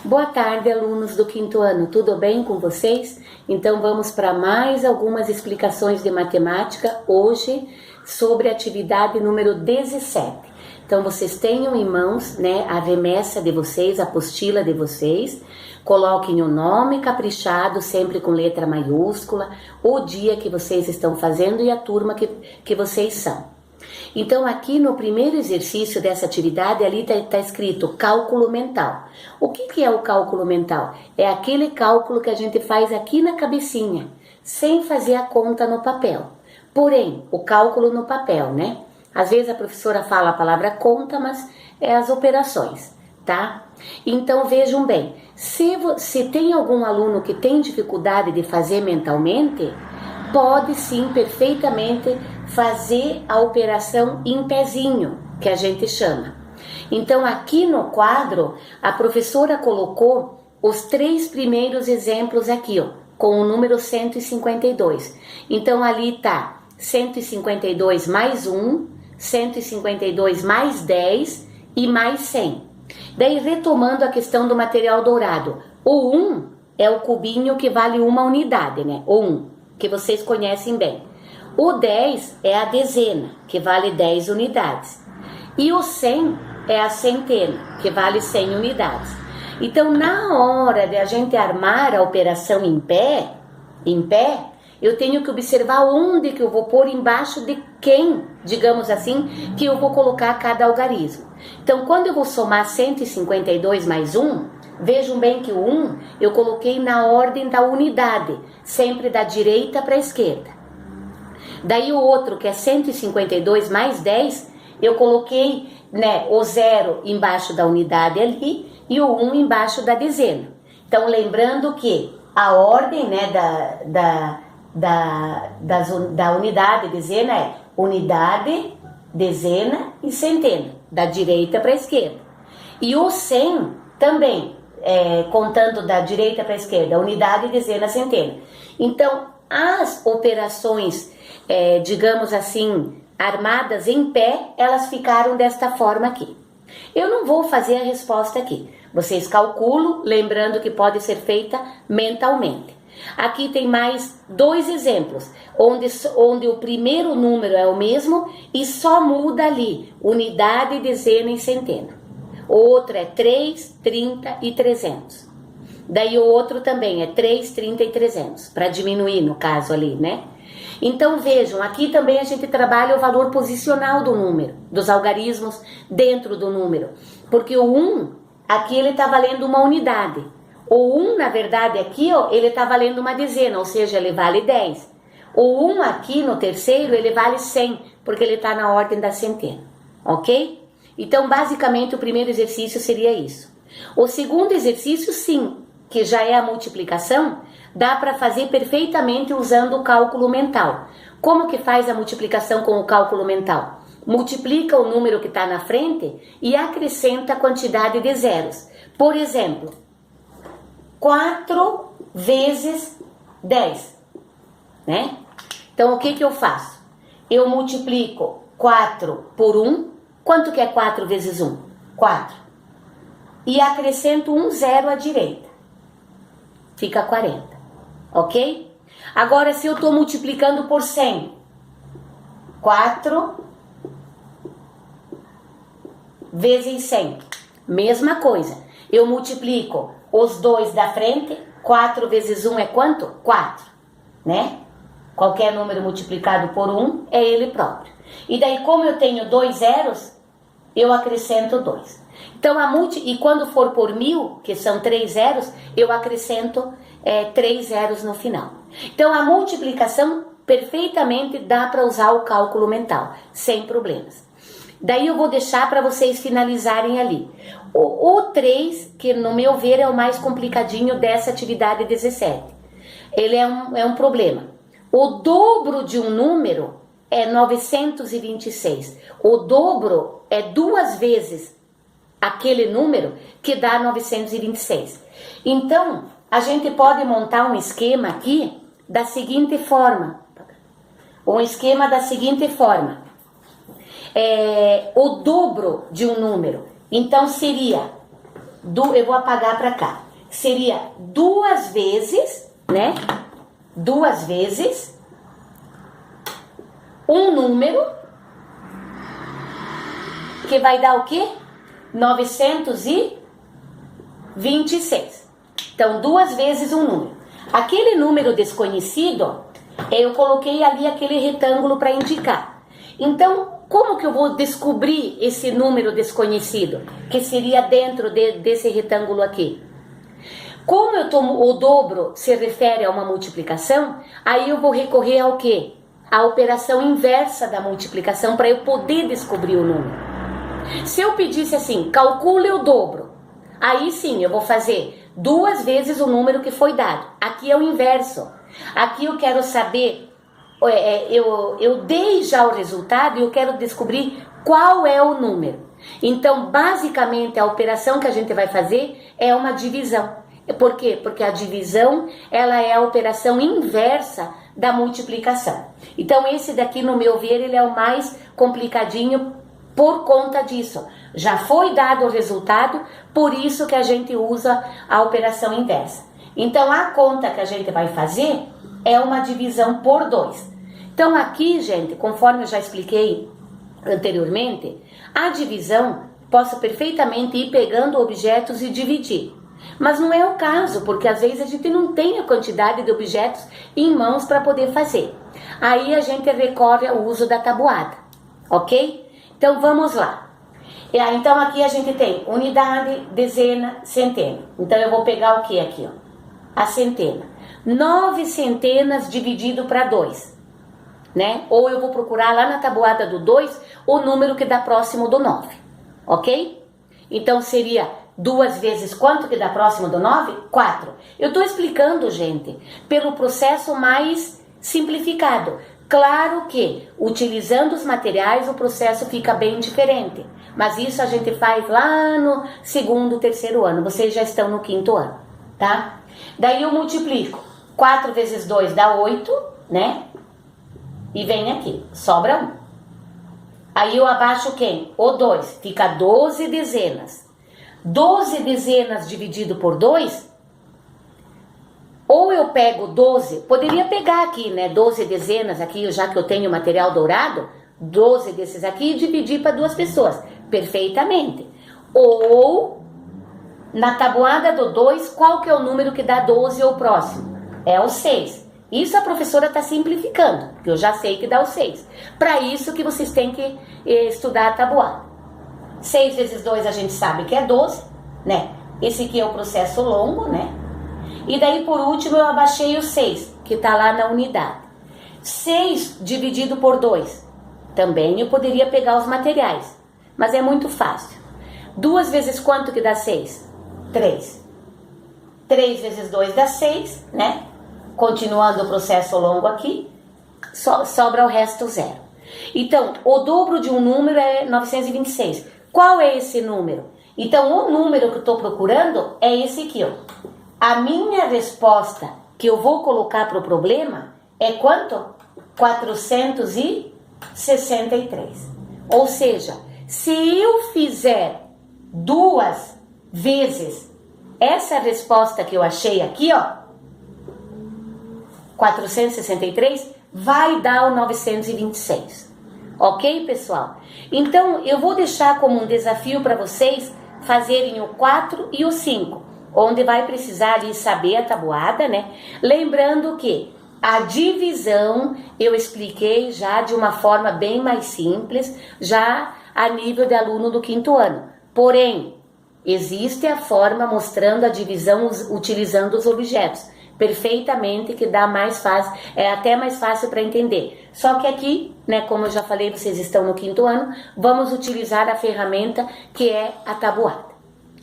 Boa tarde, alunos do quinto ano, tudo bem com vocês? Então vamos para mais algumas explicações de matemática hoje sobre a atividade número 17. Então vocês tenham em mãos, a remessa de vocês, a apostila de vocês, coloquem o nome caprichado, sempre com letra maiúscula, o dia que vocês estão fazendo e a turma que vocês são. Então aqui no primeiro exercício dessa atividade ali está escrito cálculo mental. O que é o cálculo mental? É aquele cálculo que a gente faz aqui na cabecinha, sem fazer a conta no papel. Porém, o cálculo no papel, Às vezes a professora fala a palavra conta, mas é as operações, tá? Então vejam bem, se tem algum aluno que tem dificuldade de fazer mentalmente, pode sim perfeitamente fazer a operação em pezinho, que a gente chama. Então aqui no quadro, a professora colocou os 3 primeiros exemplos aqui, com o número 152. Então ali tá 152 mais 1, 152 mais 10 e mais 100. Daí retomando a questão do material dourado, o 1 é o cubinho que vale uma unidade, O 1, que vocês conhecem bem. O 10 é a dezena, que vale 10 unidades. E o 100 é a centena, que vale 100 unidades. Então, na hora de a gente armar a operação em pé, eu tenho que observar onde que eu vou pôr embaixo de quem, digamos assim, que eu vou colocar cada algarismo. Então, quando eu vou somar 152 mais 1, vejam bem que o 1 eu coloquei na ordem da unidade, sempre da direita para a esquerda. Daí o outro, que é 152 mais 10, eu coloquei o 0 embaixo da unidade ali e o 1 embaixo da dezena. Então, lembrando que a ordem da unidade, dezena é unidade, dezena e centena, da direita para a esquerda. E o 100 também, contando da direita para a esquerda, unidade, dezena, centena. Então, as operações, digamos assim, armadas em pé, elas ficaram desta forma aqui. Eu não vou fazer a resposta aqui. Vocês calculam, lembrando que pode ser feita mentalmente. Aqui tem mais 2 exemplos, onde o primeiro número é o mesmo e só muda ali, unidade, dezena e centena. O outro é 3, 30 e 300. Daí o outro também é 3, 30 e 300, para diminuir no caso ali, Então vejam, aqui também a gente trabalha o valor posicional do número, dos algarismos dentro do número. Porque o 1, aqui ele está valendo uma unidade. O 1, na verdade, aqui, ele está valendo uma dezena, ou seja, ele vale 10. O 1 aqui no terceiro, ele vale 100, porque ele está na ordem da centena, ok? Então, basicamente, o primeiro exercício seria isso. O segundo exercício, sim, que já é a multiplicação, dá para fazer perfeitamente usando o cálculo mental. Como que faz a multiplicação com o cálculo mental? Multiplica o número que está na frente e acrescenta a quantidade de zeros. Por exemplo, 4 vezes 10, Então, o que eu faço? Eu multiplico 4 por 1. Quanto que é 4 vezes 1? 4. E acrescento um zero à direita. Fica 40, ok? Agora, se eu estou multiplicando por 100, 4 vezes 100, mesma coisa. Eu multiplico os 2 da frente, 4 vezes 1 é quanto? 4, Qualquer número multiplicado por 1 é ele próprio. E daí, como eu tenho 2 zeros, eu acrescento 2. Então, e quando for por 1000, que são 3 zeros, eu acrescento 3 zeros no final. Então, a multiplicação perfeitamente dá para usar o cálculo mental, sem problemas. Daí eu vou deixar para vocês finalizarem ali. O 3, que no meu ver é o mais complicadinho dessa atividade 17. Ele é um problema. O dobro de um número é 926. O dobro é 2 vezes aquele número que dá 926. Então, a gente pode montar um esquema aqui da seguinte forma. O dobro de um número. Então, seria eu vou apagar para cá. Seria 2 vezes, né? 2 vezes um número que vai dar o quê? 926. Então, 2 vezes um número. Aquele número desconhecido, eu coloquei ali aquele retângulo para indicar. Então, como que eu vou descobrir esse número desconhecido? Que seria dentro desse retângulo aqui. Como eu tomo o dobro se refere a uma multiplicação, aí eu vou recorrer ao quê? A operação inversa da multiplicação para eu poder descobrir o número. Se eu pedisse assim, calcule o dobro, aí sim eu vou fazer 2 vezes o número que foi dado. Aqui é o inverso. Aqui eu quero saber, eu dei já o resultado e eu quero descobrir qual é o número. Então, basicamente, a operação que a gente vai fazer é uma divisão. Por quê? Porque a divisão, ela é a operação inversa da multiplicação. Então, esse daqui, no meu ver, ele é o mais complicadinho por conta disso. Já foi dado o resultado, por isso que a gente usa a operação inversa. Então, a conta que a gente vai fazer é uma divisão por 2. Então, aqui, gente, conforme eu já expliquei anteriormente, a divisão, posso perfeitamente ir pegando objetos e dividir. Mas não é o caso, porque às vezes a gente não tem a quantidade de objetos em mãos para poder fazer. Aí a gente recorre ao uso da tabuada, ok? Então vamos lá. Então aqui a gente tem unidade, dezena, centena. Então eu vou pegar o que aqui? Ó? A centena. 9 centenas dividido para 2. Né? Ou eu vou procurar lá na tabuada do 2 o número que dá próximo do 9. Ok? Então seria 2 vezes quanto que dá próximo do 9? 4. Eu estou explicando, gente, pelo processo mais simplificado. Claro que, utilizando os materiais, o processo fica bem diferente. Mas isso a gente faz lá no 2º, 3º ano. Vocês já estão no 5º ano, tá? Daí eu multiplico. 4 vezes 2 dá 8, né? E vem aqui, sobra 1. Aí eu abaixo quem? O 2. Fica 12 dezenas. 12 dezenas dividido por 2, ou eu pego 12, poderia pegar aqui, né, 12 dezenas aqui, já que eu tenho material dourado, 12 desses aqui e dividir para 2 pessoas, perfeitamente. Ou, na tabuada do 2, qual que é o número que dá 12 ou próximo? É o 6. Isso a professora está simplificando, porque eu já sei que dá o 6. Para isso que vocês têm que estudar a tabuada. 6 vezes 2 a gente sabe que é 12, né? Esse aqui é o processo longo, né? E daí, por último, eu abaixei o 6, que está lá na unidade. 6 dividido por 2. Também eu poderia pegar os materiais, mas é muito fácil. 2 vezes quanto que dá 6? 3. 3 vezes 2 dá 6, né? Continuando o processo longo aqui, sobra o resto 0. Então, o dobro de um número é 926. Qual é esse número? Então, o número que eu estou procurando é esse aqui, ó. A minha resposta que eu vou colocar para o problema é quanto? 463. Ou seja, se eu fizer 2 vezes essa resposta que eu achei aqui, ó, 463, vai dar o 926. Ok, pessoal? Então, eu vou deixar como um desafio para vocês fazerem o 4 e o 5. Onde vai precisar ali saber a tabuada, né? Lembrando que a divisão eu expliquei já de uma forma bem mais simples, já a nível de aluno do 5º ano. Porém, existe a forma mostrando a divisão utilizando os objetos. Perfeitamente, que dá mais fácil, é até mais fácil para entender. Só que aqui, né, como eu já falei, vocês estão no 5º ano, vamos utilizar a ferramenta que é a tabuada.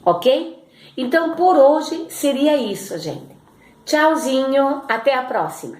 Ok? Então, por hoje, seria isso, gente. Tchauzinho, até a próxima.